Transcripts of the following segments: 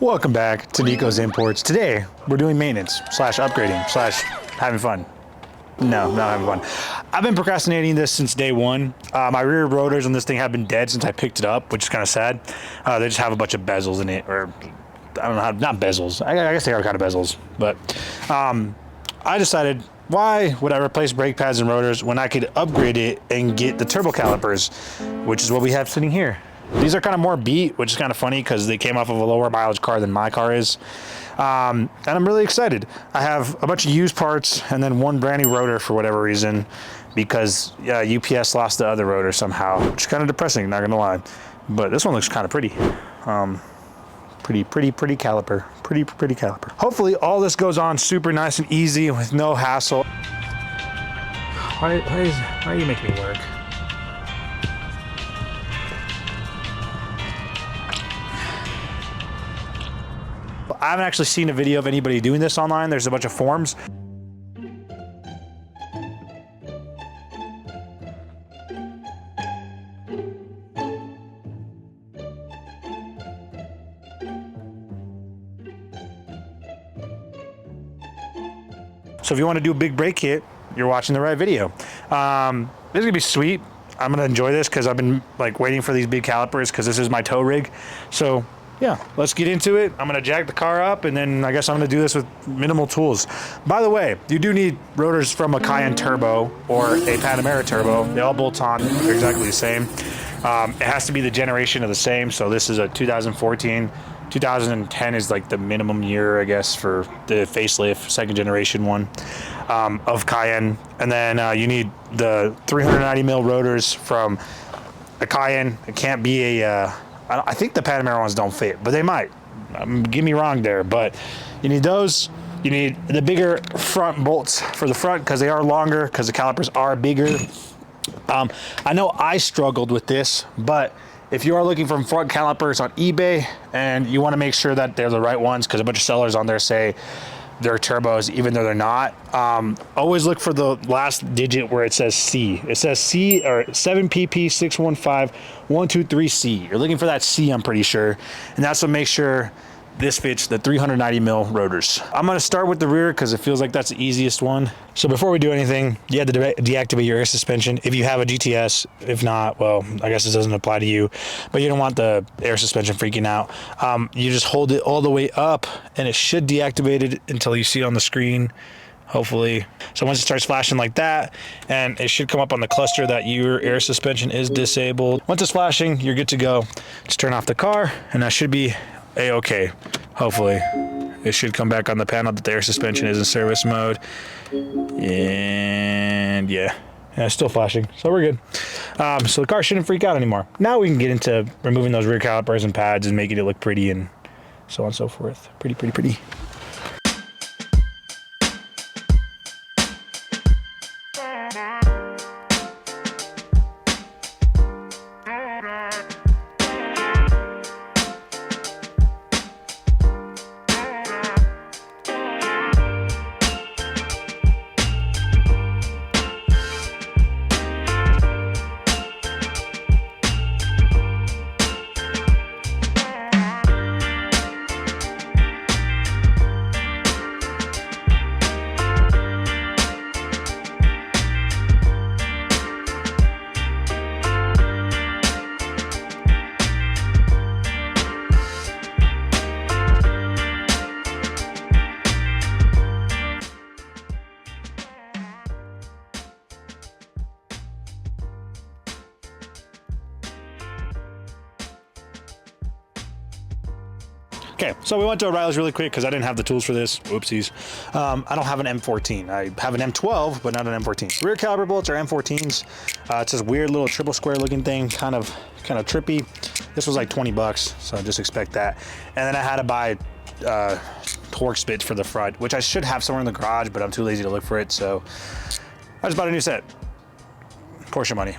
Welcome back to Nico's Imports. Today, we're doing maintenance slash upgrading slash having fun. No, not having fun. I've been procrastinating this since day one. My rear rotors on this thing have been dead since I picked it up, which is kind of sad. They just have a bunch of bezels in it, or I don't know how, not bezels. I guess they are kind of bezels, but I decided, why would I replace brake pads and rotors when I could upgrade it and get the turbo calipers, which is what we have sitting here. These are kind of more beat, which is kind of funny because they came off of a lower mileage car than my car is. And I'm really excited. I have a bunch of used parts and then one brand new rotor for whatever reason, because UPS lost the other rotor somehow, which is kind of depressing, not gonna lie. But this one looks kind of pretty. Pretty caliper. Pretty caliper. Hopefully all this goes on super nice and easy with no hassle. Why are you making me work? I haven't actually seen a video of anybody doing this online. There's a bunch of forums. So if you want to do a big brake kit, you're watching the right video. This is gonna be sweet. I'm gonna enjoy this because I've been like waiting for these big calipers because this is my tow rig. So yeah, let's get into it. I'm gonna jack the car up and then I guess I'm gonna do this with minimal tools. By the way, you do need rotors from a Cayenne turbo or a Panamera turbo. They all bolt on, they're exactly the same. It has to be the generation of the same. So this is a 2014. 2010 is like the minimum year, I guess, for the facelift, second generation one of Cayenne. And then you need the 390 mil rotors from a Cayenne. It can't be a, I think the Panamera ones don't fit, but they might. Get me wrong there, but you need those. You need the bigger front bolts for the front because they are longer, because the calipers are bigger. I know I struggled with this, but if you are looking for front calipers on eBay and you want to make sure that they're the right ones, because a bunch of sellers on there say they're turbos even though they're not, always look for the last digit where it says C. It says C or 7PP615123C. You're looking for that C, I'm pretty sure, and that's what makes sure this fits the 390 mil rotors. I'm gonna start with the rear because it feels like that's the easiest one. So before we do anything, you have to deactivate your air suspension if you have a GTS. If not, well, I guess it doesn't apply to you, but you don't want the air suspension freaking out. You just hold it all the way up and it should deactivate it until you see it on the screen, hopefully. So once it starts flashing like that, and it should come up on the cluster that your air suspension is disabled. Once it's flashing, you're good to go. Just turn off the car and that should be A-okay, hopefully. It should come back on the panel that the air suspension is in service mode. And yeah, it's still flashing, so we're good. So the car shouldn't freak out anymore. Now we can get into removing those rear calipers and pads and making it look pretty and so on and so forth. Pretty. Okay, so we went to O'Reilly's really quick because I didn't have the tools for this. Oopsies. I don't have an M14. I have an M12, but not an M14. Rear caliper bolts are M14s. It's this weird little triple square looking thing, kind of trippy. This was like 20 bucks, so just expect that. And then I had to buy torque spits for the front, which I should have somewhere in the garage, but I'm too lazy to look for it, so I just bought a new set. Porsche money.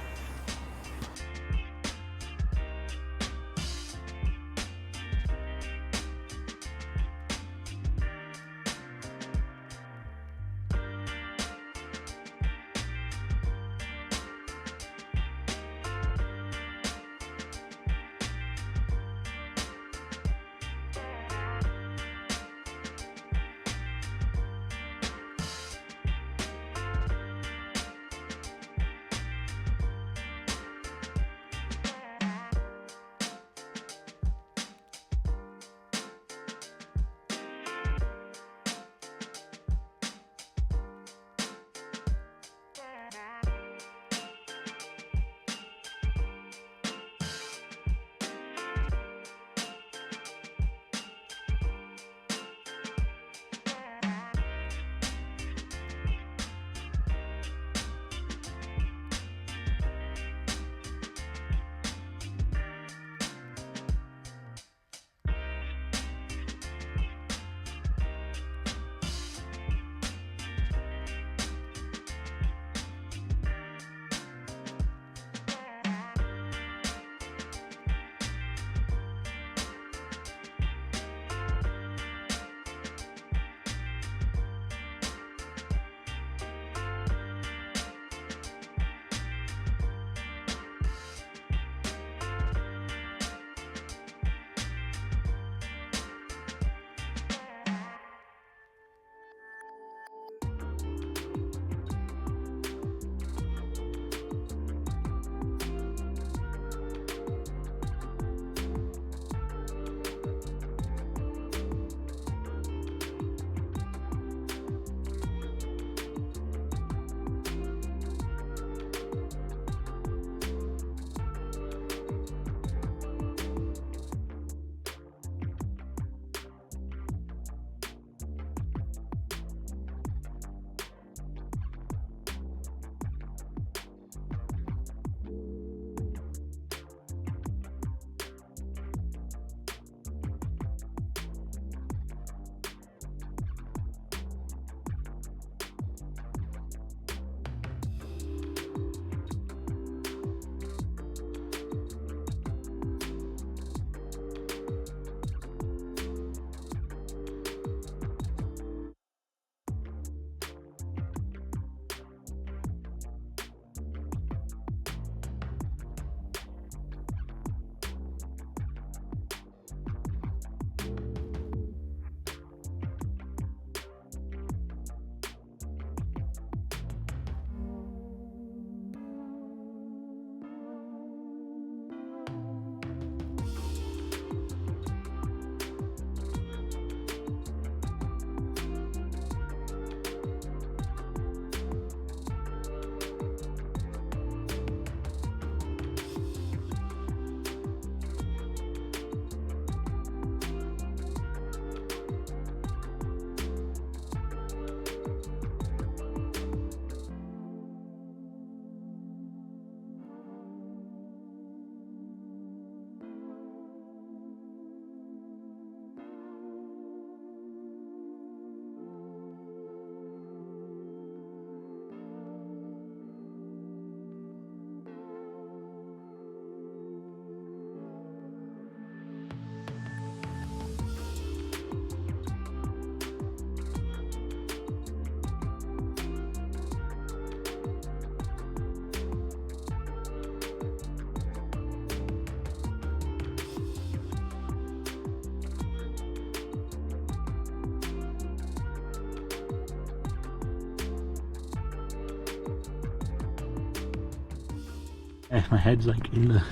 And my head's like in the...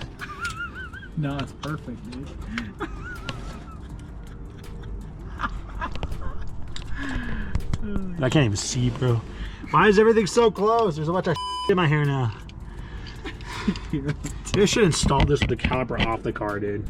No, it's perfect, dude. I can't even see, bro. Why is everything so close? There's a bunch of in my hair now. Maybe I should install this with the caliper off the car, dude.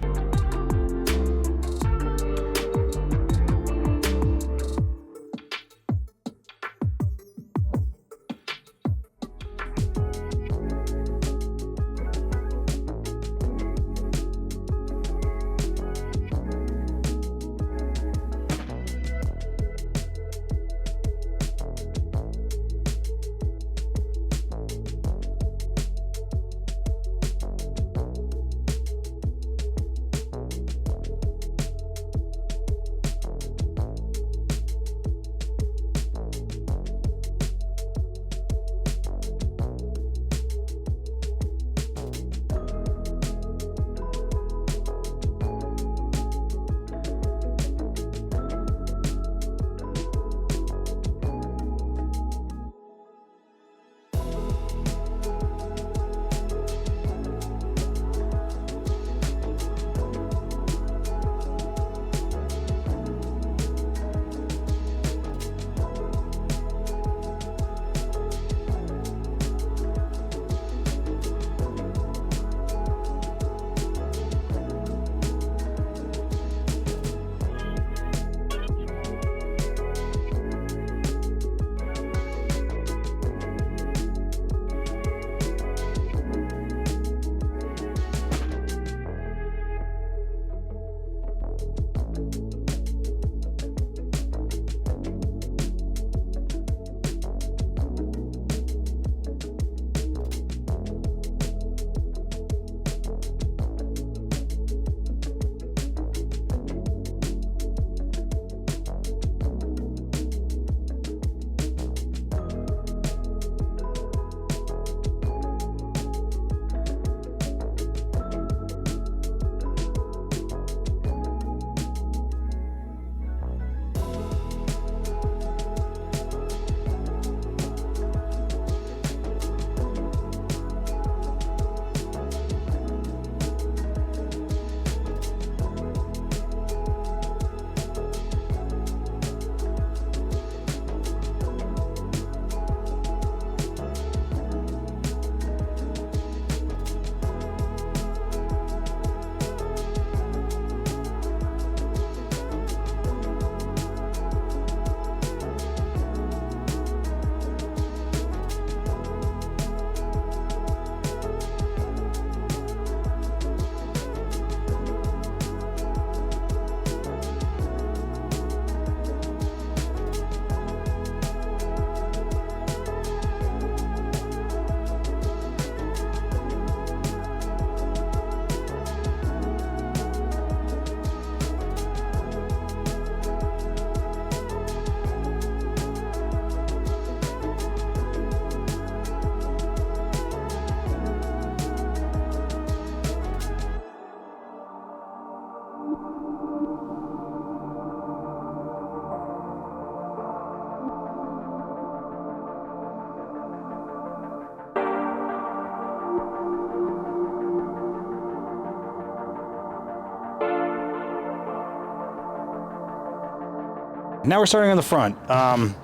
Now we're starting on the front.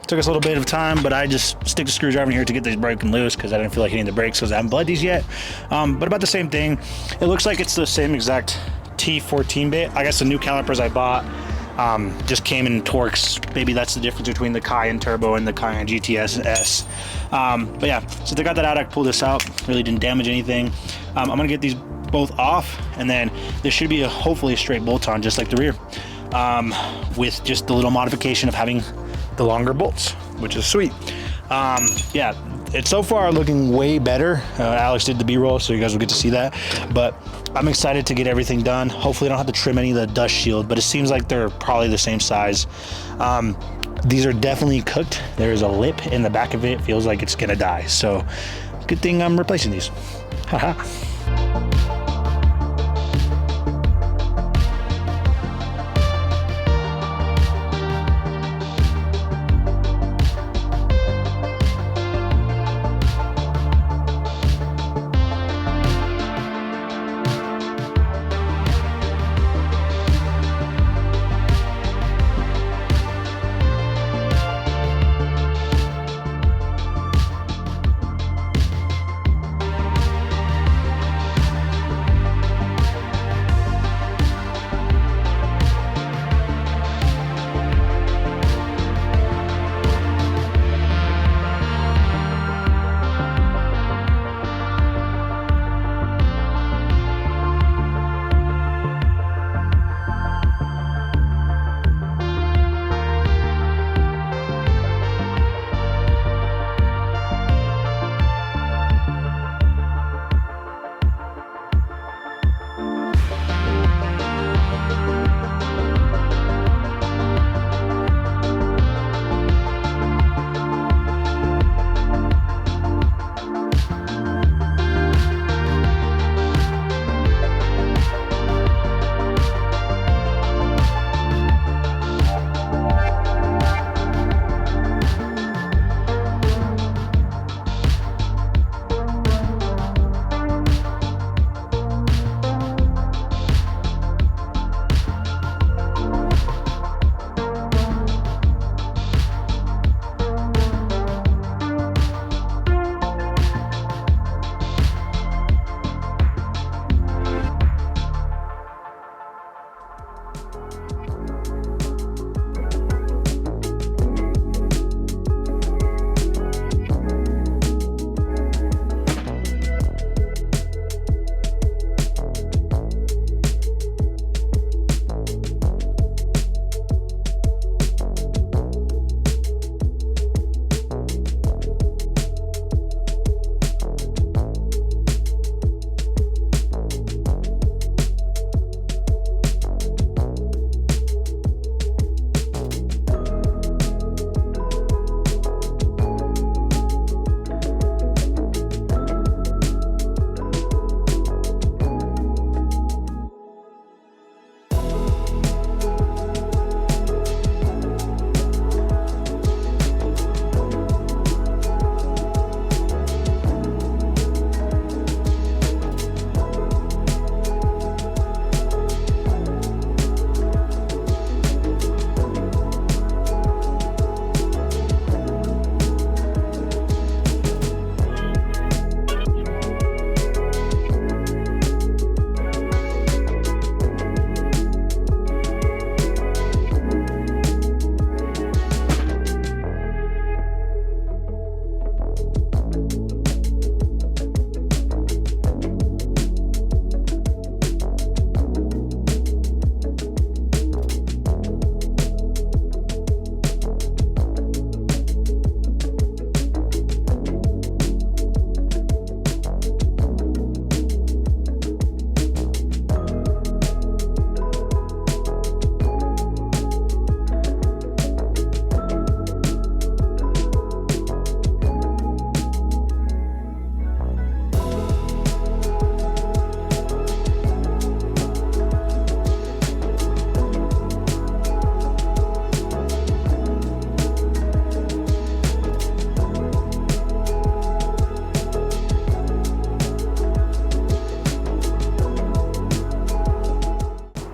Took us a little bit of time, but I just stick the screwdriver in here to get these broken loose because I didn't feel like hitting the brakes because I haven't bled these yet. But about the same thing. It looks like it's the same exact T14 bit. I guess the new calipers I bought just came in Torx. Maybe that's the difference between the Cayenne Turbo and the Cayenne GTS S. But yeah, so they got that out. I pulled this out. Really didn't damage anything. I'm gonna get these both off, and then there should be hopefully a straight bolt on, just like the rear. With just the little modification of having the longer bolts, which is sweet. Yeah, it's so far looking way better. Alex did the B-roll, so you guys will get to see that. But I'm excited to get everything done. Hopefully I don't have to trim any of the dust shield, but it seems like they're probably the same size. These are definitely cooked. There's a lip in the back of it. Feels like it's gonna die. So good thing I'm replacing these. Haha.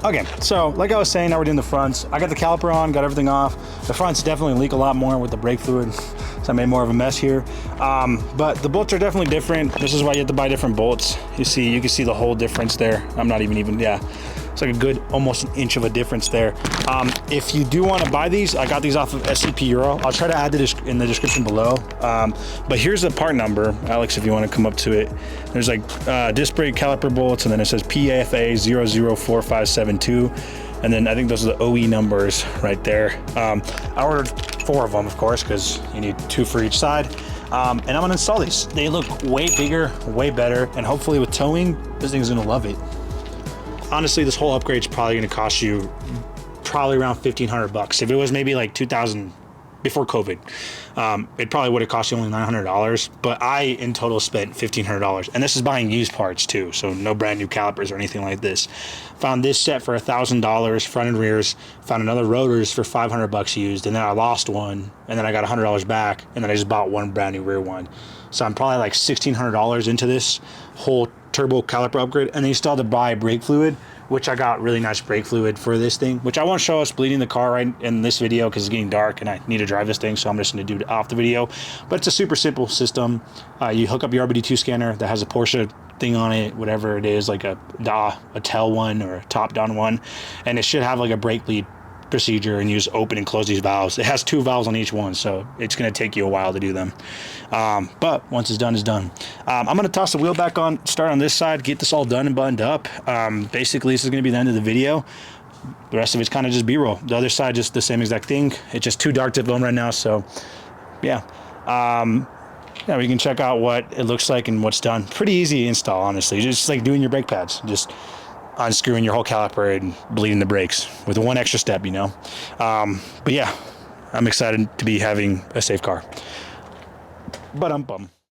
Okay, so like I was saying, now we're doing the fronts. I got the caliper on, got everything off. The fronts definitely leak a lot more with the brake fluid, so I made more of a mess here. But the bolts are definitely different. This is why you have to buy different bolts. You can see the whole difference there. I'm not even, yeah. It's like a good, almost an inch of a difference there. If you do want to buy these, I got these off of SCP Euro. I'll try to add it in the description below. But here's the part number, Alex, if you want to come up to it. There's like disc brake caliper bolts, and then it says PFA 004572. And then I think those are the OE numbers right there. I ordered 4 of them, of course, because you need 2 for each side. And I'm gonna install these. They look way bigger, way better, and hopefully with towing, this thing's gonna love it. Honestly, this whole upgrade is probably going to cost you probably around $1,500. If it was maybe like 2000 before COVID, it probably would have cost you only $900. But I in total spent $1,500, and this is buying used parts too, so no brand new calipers or anything like this. Found this set for $1,000, front and rears. Found another rotors for $500 used, and then I lost one, and then I got $100 back, and then I just bought one brand new rear one. So I'm probably like $1,600 into this whole turbo caliper upgrade, and then you still have to buy brake fluid, which I got really nice brake fluid for this thing, which I won't show us bleeding the car right in this video because it's getting dark and I need to drive this thing, so I'm just going to do it off the video. But it's a super simple system. You hook up your RBD2 scanner that has a Porsche thing on it, whatever it is, like a tail one or a top down one, and it should have like a brake lead procedure, and you just open and close these valves. It has 2 valves on each one, so it's going to take you a while to do them. But once it's done, it's done. I'm going to toss the wheel back on, start on this side, get this all done and buttoned up. Basically, this is going to be the end of the video. The rest of it's kind of just B-roll. The other side, just the same exact thing. It's just too dark to film right now, so yeah. Yeah, we can check out what it looks like and what's done. Pretty easy install, honestly. Just like doing your brake pads. Just unscrewing your whole caliper and bleeding the brakes with one extra step, you know. But yeah, I'm excited to be having a safe car. But I'm bummed.